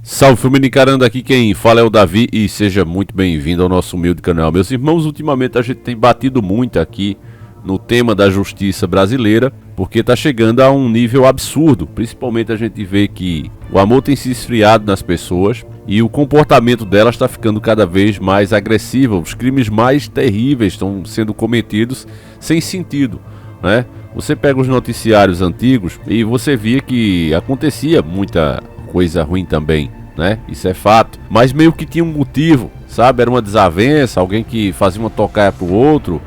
Salve família encarando, aqui quem fala é o Davi e seja muito bem-vindo ao nosso humilde canal. Meus irmãos, ultimamente a gente tem batido muito aqui no tema da justiça brasileira, porque está chegando a um nível absurdo. Principalmente a gente vê que o amor tem se esfriado nas pessoas e o comportamento delas está ficando cada vez mais agressivo. Os crimes mais terríveis estão sendo cometidos sem sentido, né? Você pega os noticiários antigos e você via que acontecia muita coisa ruim também, né? Isso é fato. Mas meio que tinha um motivo, sabe? Era uma desavença, alguém que fazia uma tocaia pro outro,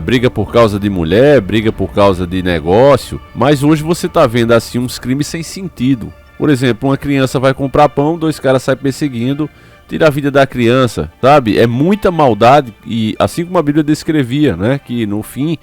briga por causa de mulher, briga por causa de negócio. Mas hoje você tá vendo assim uns crimes sem sentido. Por exemplo, uma criança vai comprar pão, dois caras saem perseguindo, tira a vida da criança, sabe? É muita maldade e assim como a Bíblia descrevia, né? Que no fim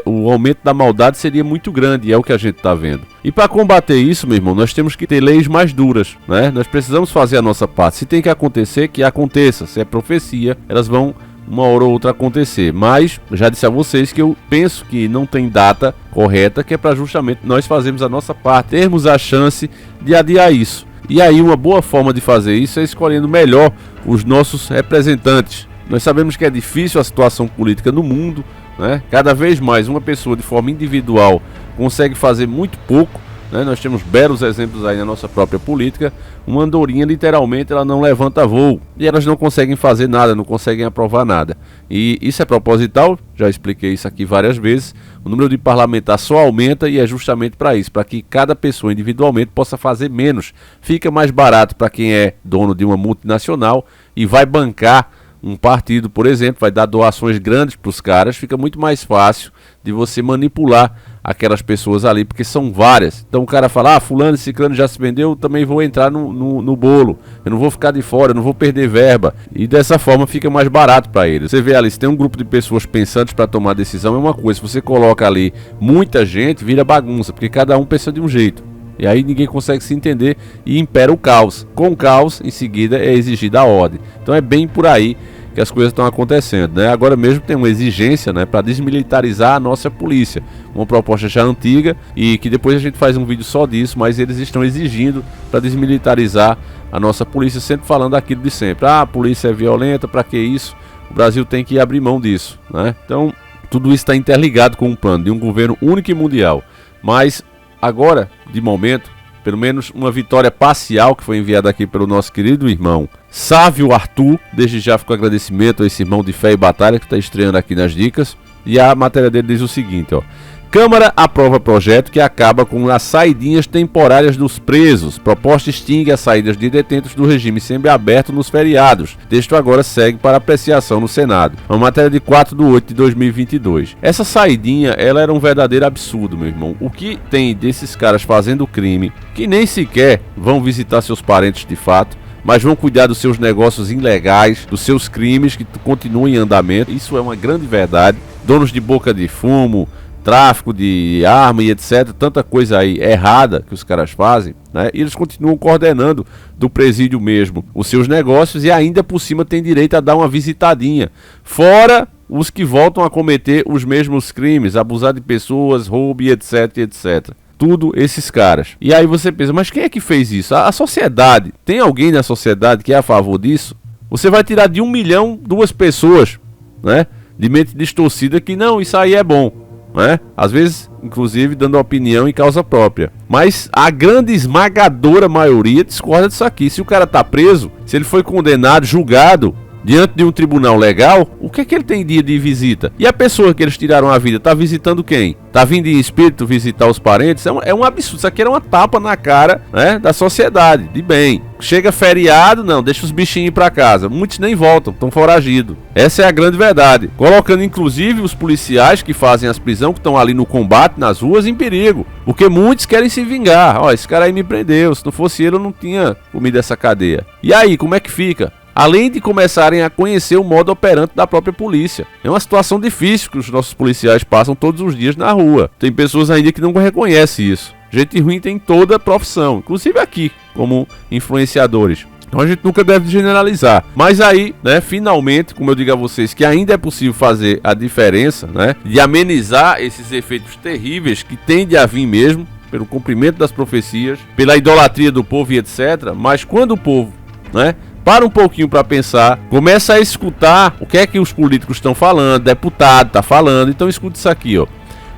o aumento da maldade seria muito grande, e é o que a gente está vendo. E para combater isso, meu irmão, nós temos que ter leis mais duras, né? Nós precisamos fazer a nossa parte. Se tem que acontecer, que aconteça. Se é profecia, elas vão uma hora ou outra acontecer. Mas já disse a vocês que eu penso que não tem data correta, que é para justamente nós fazermos a nossa parte, termos a chance de adiar isso. E aí uma boa forma de fazer isso é escolhendo melhor os nossos representantes. Nós sabemos que é difícil a situação política no mundo, né? Cada vez mais uma pessoa de forma individual consegue fazer muito pouco, né? Nós temos belos exemplos aí na nossa própria política. Uma andorinha literalmente ela não levanta voo e elas não conseguem fazer nada, não conseguem aprovar nada. E isso é proposital, já expliquei isso aqui várias vezes. O número de parlamentares só aumenta e é justamente para isso, para que cada pessoa individualmente possa fazer menos. Fica mais barato para quem é dono de uma multinacional e vai bancar um partido, por exemplo, vai dar doações grandes para os caras, fica muito mais fácil de você manipular aquelas pessoas ali, porque são várias. Então o cara fala, fulano e ciclano já se vendeu, eu também vou entrar no bolo, eu não vou ficar de fora, eu não vou perder verba, e dessa forma fica mais barato para eles. Você vê ali, se tem um grupo de pessoas pensantes para tomar decisão, é uma coisa, se você coloca ali muita gente, vira bagunça, porque cada um pensa de um jeito. E aí ninguém consegue se entender e impera o caos. Com o caos, em seguida, é exigida a ordem. Então é bem por aí que as coisas estão acontecendo, né? Agora mesmo tem uma exigência, né, para desmilitarizar a nossa polícia. Uma proposta já antiga e que depois a gente faz um vídeo só disso, mas eles estão exigindo para desmilitarizar a nossa polícia, sempre falando aquilo de sempre. A polícia é violenta, para que isso? O Brasil tem que abrir mão disso, né? Então tudo isso está interligado com um plano de um governo único e mundial. Mas agora, de momento, pelo menos uma vitória parcial que foi enviada aqui pelo nosso querido irmão Sávio Arthur. Desde já fico agradecimento a esse irmão de fé e batalha que está estreando aqui nas dicas. E a matéria dele diz o seguinte, ó. Câmara aprova projeto que acaba com as saidinhas temporárias dos presos. Proposta extingue as saídas de detentos do regime semiaberto nos feriados. Texto agora segue para apreciação no Senado. Uma matéria de 4/8/2022. Essa saidinha, ela era um verdadeiro absurdo, meu irmão. O que tem desses caras fazendo crime, que nem sequer vão visitar seus parentes de fato, mas vão cuidar dos seus negócios ilegais, dos seus crimes que continuam em andamento. Isso é uma grande verdade. Donos de boca de fumo, tráfico de arma e etc, tanta coisa aí errada que os caras fazem, né? E eles continuam coordenando do presídio mesmo os seus negócios e ainda por cima tem direito a dar uma visitadinha. Fora os que voltam a cometer os mesmos crimes, abusar de pessoas, roubo e etc, etc. Tudo esses caras. E aí você pensa, mas quem é que fez isso? A sociedade. Tem alguém na sociedade que é a favor disso? Você vai tirar de 1 milhão 2 pessoas, né? De mente distorcida que não, isso aí é bom, né? Às vezes, inclusive, dando opinião em causa própria. Mas a grande esmagadora maioria discorda disso aqui. Se o cara tá preso, se ele foi condenado, julgado diante de um tribunal legal, o que é que ele tem dia de visita? E a pessoa que eles tiraram a vida tá visitando quem? Tá vindo em espírito visitar os parentes? É um absurdo. Isso aqui era uma tapa na cara, né, da sociedade, de bem. Chega feriado, não, deixa os bichinhos ir pra casa. Muitos nem voltam, estão foragidos. Essa é a grande verdade. Colocando inclusive os policiais que fazem as prisões, que estão ali no combate, nas ruas, em perigo. Porque muitos querem se vingar. Ó, esse cara aí me prendeu, se não fosse ele eu não tinha comido essa cadeia. E aí, como é que fica? Além de começarem a conhecer o modo operante da própria polícia. É uma situação difícil que os nossos policiais passam todos os dias na rua. Tem pessoas ainda que não reconhecem isso. Gente ruim tem toda a profissão, inclusive aqui, como influenciadores. Então a gente nunca deve generalizar. Mas aí, né, finalmente, como eu digo a vocês, que ainda é possível fazer a diferença, né, de amenizar esses efeitos terríveis que tende a vir mesmo, pelo cumprimento das profecias, pela idolatria do povo e etc. Mas quando o povo, né, para um pouquinho para pensar, começa a escutar o que é que os políticos estão falando, deputado está falando, então escuta isso aqui, ó.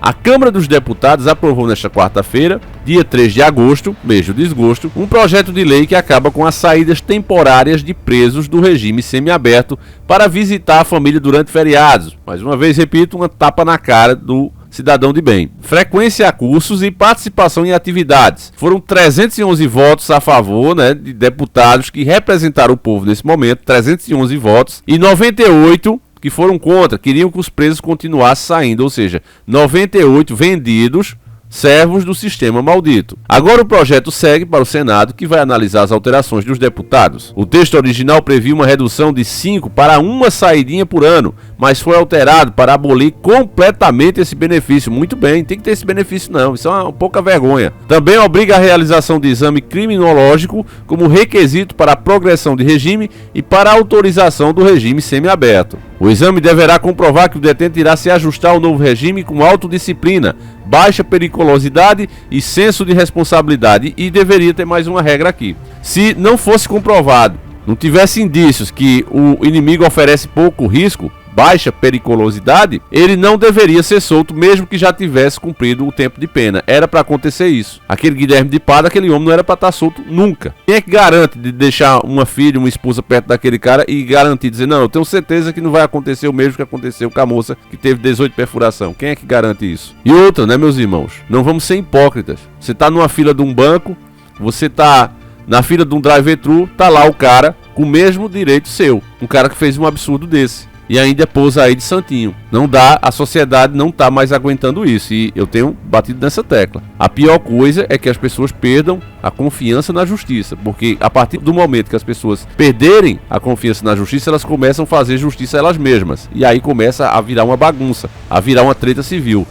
A Câmara dos Deputados aprovou nesta quarta-feira, dia 3 de agosto, mês do desgosto, um projeto de lei que acaba com as saídas temporárias de presos do regime semiaberto para visitar a família durante feriados. Mais uma vez, repito, uma tapa na cara do cidadão de bem. Frequência a cursos e participação em atividades. Foram 311 votos a favor, né, de deputados que representaram o povo nesse momento, 311 votos, e 98 que foram contra, queriam que os presos continuassem saindo, ou seja, 98 vendidos, servos do sistema maldito. Agora o projeto segue para o Senado, que vai analisar as alterações dos deputados. O texto original previa uma redução de 5 para uma saidinha por ano, mas foi alterado para abolir completamente esse benefício. Muito bem, tem que ter esse benefício não, isso é uma pouca vergonha. Também obriga a realização de exame criminológico como requisito para a progressão de regime e para a autorização do regime semiaberto. O exame deverá comprovar que o detento irá se ajustar ao novo regime com autodisciplina, baixa periculosidade e senso de responsabilidade, e deveria ter mais uma regra aqui. Se não fosse comprovado, não tivesse indícios que o inimigo oferece pouco risco, baixa periculosidade, ele não deveria ser solto, mesmo que já tivesse cumprido o tempo de pena. Era para acontecer isso. Aquele Guilherme de Pádua, aquele homem não era para estar solto nunca. Quem é que garante de deixar uma filha, uma esposa perto daquele cara e garantir, dizer, não, eu tenho certeza que não vai acontecer o mesmo que aconteceu com a moça que teve 18 perfuração. Quem é que garante isso? E outra, né, meus irmãos? Não vamos ser hipócritas. Você tá numa fila de um banco, você tá na fila de um drive-thru, tá lá o cara com o mesmo direito seu. Um cara que fez um absurdo desse. E ainda pousa aí de santinho. Não dá, a sociedade não tá mais aguentando isso. E eu tenho batido nessa tecla. A pior coisa é que as pessoas perdam a confiança na justiça. Porque a partir do momento que as pessoas perderem a confiança na justiça, elas começam a fazer justiça elas mesmas. E aí começa a virar uma bagunça, a virar uma treta civil,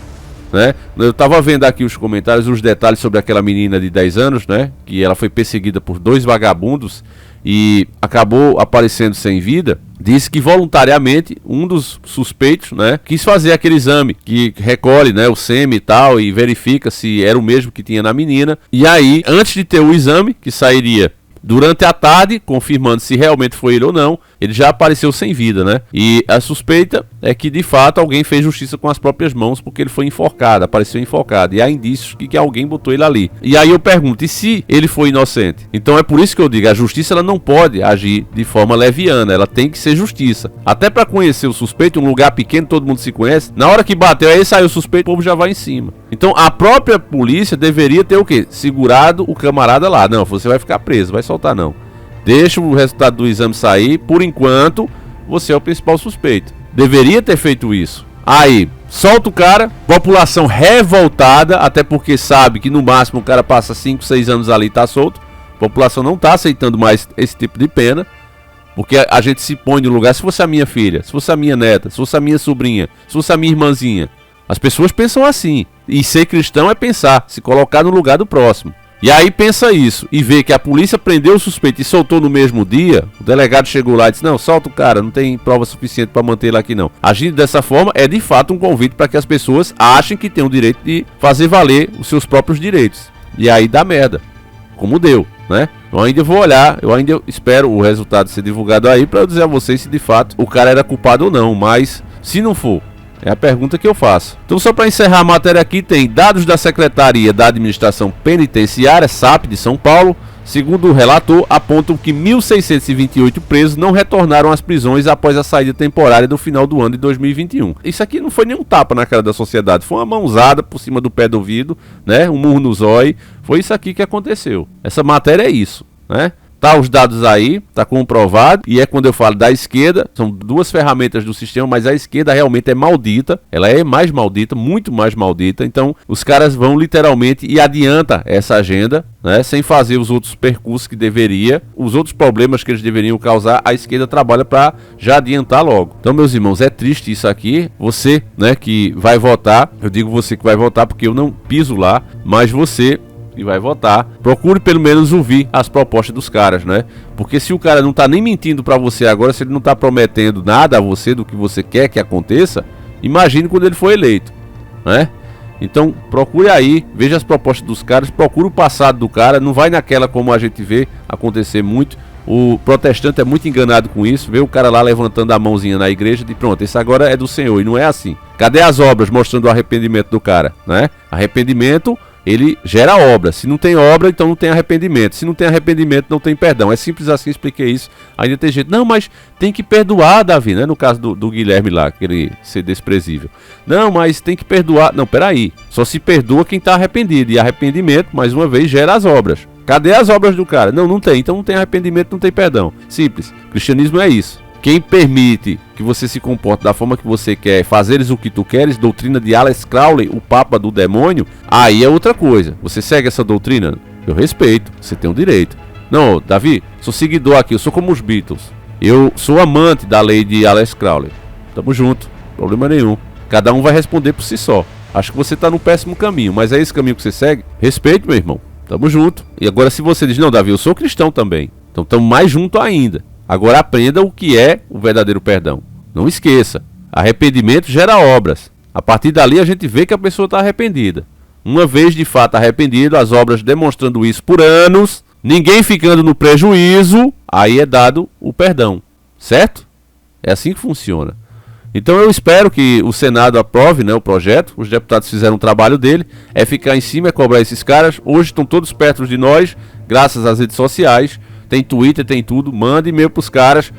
né? Eu tava vendo aqui os comentários, os detalhes sobre aquela menina de 10 anos, né? Que ela foi perseguida por 2 vagabundos e acabou aparecendo sem vida. Disse que voluntariamente um dos suspeitos, né, quis fazer aquele exame que recolhe, né, o sêmen e tal e verifica se era o mesmo que tinha na menina. E aí, antes de ter o exame, que sairia durante a tarde, confirmando se realmente foi ele ou não, ele já apareceu sem vida, né? E a suspeita é que de fato alguém fez justiça com as próprias mãos, porque ele foi enforcado, apareceu enforcado. E há indícios que alguém botou ele ali. E aí eu pergunto, e se ele foi inocente? Então é por isso que eu digo, a justiça ela não pode agir de forma leviana, ela tem que ser justiça. Até para conhecer o suspeito, um lugar pequeno, todo mundo se conhece, na hora que bateu, aí saiu o suspeito, o povo já vai em cima. Então a própria polícia deveria ter o quê? Segurado o camarada lá. Não, você vai ficar preso, vai soltar não. Deixa o resultado do exame sair, por enquanto você é o principal suspeito. Deveria ter feito isso. Aí, solta o cara, população revoltada, até porque sabe que no máximo o cara passa 5, 6 anos ali e tá solto. A população não tá aceitando mais esse tipo de pena, porque a gente se põe no lugar, se fosse a minha filha, se fosse a minha neta, se fosse a minha sobrinha, se fosse a minha irmãzinha. As pessoas pensam assim, e ser cristão é pensar, se colocar no lugar do próximo. E aí pensa isso, e vê que a polícia prendeu o suspeito e soltou no mesmo dia, o delegado chegou lá e disse, não, solta o cara, não tem prova suficiente para manter ele aqui não. Agindo dessa forma é de fato um convite para que as pessoas achem que tem o direito de fazer valer os seus próprios direitos. E aí dá merda, como deu, né? Eu ainda vou olhar, eu ainda espero o resultado ser divulgado aí para eu dizer a vocês se de fato o cara era culpado ou não, mas se não for, é a pergunta que eu faço. Então, só para encerrar a matéria aqui, tem dados da Secretaria da Administração Penitenciária, SAP, de São Paulo. Segundo o relator, apontam que 1.628 presos não retornaram às prisões após a saída temporária do final do ano de 2021. Isso aqui não foi nenhum tapa na cara da sociedade, foi uma mãozada por cima do pé do ouvido, né? Um murro no zóio. Foi isso aqui que aconteceu. Essa matéria é isso, né? Tá os dados aí, tá comprovado, e é quando eu falo da esquerda, são 2 ferramentas do sistema, mas a esquerda realmente é maldita, ela é mais maldita, muito mais maldita, então os caras vão literalmente e adianta essa agenda, né, sem fazer os outros percursos que deveria, os outros problemas que eles deveriam causar, a esquerda trabalha para já adiantar logo. Então, meus irmãos, é triste isso aqui, você, né, que vai votar, eu digo você que vai votar porque eu não piso lá, mas você e vai votar, procure pelo menos ouvir as propostas dos caras, né? Porque se o cara não tá nem mentindo pra você agora, se ele não tá prometendo nada a você do que você quer que aconteça, imagine quando ele for eleito, né? Então procure aí, veja as propostas dos caras, procure o passado do cara, não vai naquela como a gente vê acontecer muito. O protestante é muito enganado com isso, vê o cara lá levantando a mãozinha na igreja e pronto, esse agora é do Senhor, e não é assim. Cadê as obras mostrando o arrependimento do cara, né? Arrependimento, ele gera obra. Se não tem obra, então não tem arrependimento. Se não tem arrependimento, não tem perdão. É simples assim, expliquei isso. Ainda tem gente, não, mas tem que perdoar, Davi, né? No caso do Guilherme lá, aquele ser desprezível. Não, mas tem que perdoar. Não, peraí. Só se perdoa quem está arrependido. E arrependimento, mais uma vez, gera as obras. Cadê as obras do cara? Não, não tem. Então não tem arrependimento, não tem perdão. Simples. O cristianismo é isso. Quem permite que você se comporte da forma que você quer, fazeres o que tu queres, doutrina de Alex Crowley, o papa do demônio, aí é outra coisa. Você segue essa doutrina? Eu respeito, você tem o direito. Não, Davi, sou seguidor aqui, eu sou como os Beatles. Eu sou amante da lei de Alex Crowley. Tamo junto, problema nenhum. Cada um vai responder por si só. Acho que você tá no péssimo caminho, mas é esse caminho que você segue? Respeito, meu irmão. Tamo junto. E agora se você diz, não, Davi, eu sou cristão também. Então tamo mais junto ainda. Agora aprenda o que é o verdadeiro perdão. Não esqueça, arrependimento gera obras. A partir dali a gente vê que a pessoa está arrependida. Uma vez de fato arrependido, as obras demonstrando isso por anos, ninguém ficando no prejuízo, aí é dado o perdão. Certo? É assim que funciona. Então eu espero que o Senado aprove, né, o projeto. Os deputados fizeram o trabalho dele, é ficar em cima, é cobrar esses caras. Hoje estão todos perto de nós, graças às redes sociais. Tem Twitter, tem tudo, manda e-mail pros caras,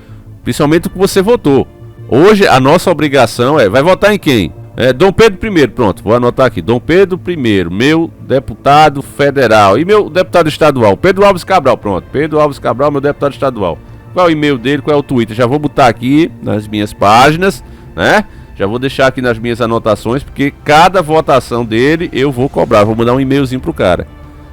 principalmente o que você votou. Hoje a nossa obrigação vai votar em quem? Dom Pedro I, pronto, vou anotar aqui, Dom Pedro I, meu deputado federal, e meu deputado estadual, Pedro Alves Cabral, pronto, Pedro Alves Cabral, meu deputado estadual. Qual é o e-mail dele, qual é o Twitter? Já vou botar aqui nas minhas páginas, né? Já vou deixar aqui nas minhas anotações, porque cada votação dele eu vou cobrar, vou mandar um e-mailzinho pro cara.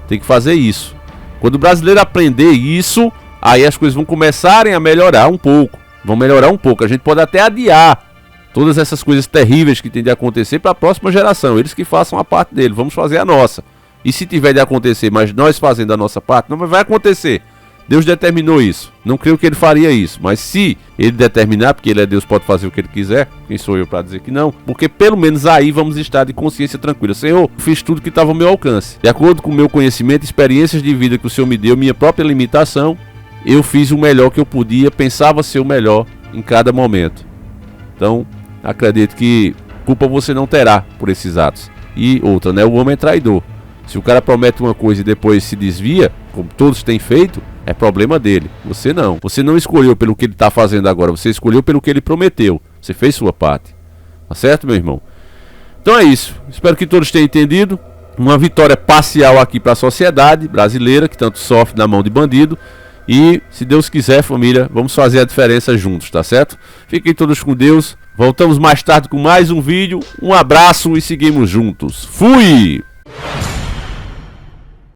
Tem que fazer isso. Quando o brasileiro aprender isso, aí as coisas vão começarem a melhorar um pouco. Vão melhorar um pouco. A gente pode até adiar todas essas coisas terríveis que tem de acontecer para a próxima geração. Eles que façam a parte dele. Vamos fazer a nossa. E se tiver de acontecer, mas nós fazendo a nossa parte, não vai acontecer. Deus determinou isso. Não creio que ele faria isso. Mas se ele determinar, porque ele é Deus, pode fazer o que ele quiser. Quem sou eu para dizer que não? Porque pelo menos aí vamos estar de consciência tranquila. Senhor, fiz tudo que estava ao meu alcance. De acordo com o meu conhecimento, experiências de vida que o Senhor me deu, minha própria limitação, eu fiz o melhor que eu podia, pensava ser o melhor em cada momento. Então, acredito que culpa você não terá por esses atos. E outra, né? O homem é traidor. Se o cara promete uma coisa e depois se desvia, como todos têm feito, é problema dele. Você não. Você não escolheu pelo que ele está fazendo agora. Você escolheu pelo que ele prometeu. Você fez sua parte. Tá certo, meu irmão? Então é isso. Espero que todos tenham entendido. Uma vitória parcial aqui para a sociedade brasileira, que tanto sofre na mão de bandido. E, se Deus quiser, família, vamos fazer a diferença juntos, tá certo? Fiquem todos com Deus. Voltamos mais tarde com mais um vídeo. Um abraço e seguimos juntos. Fui!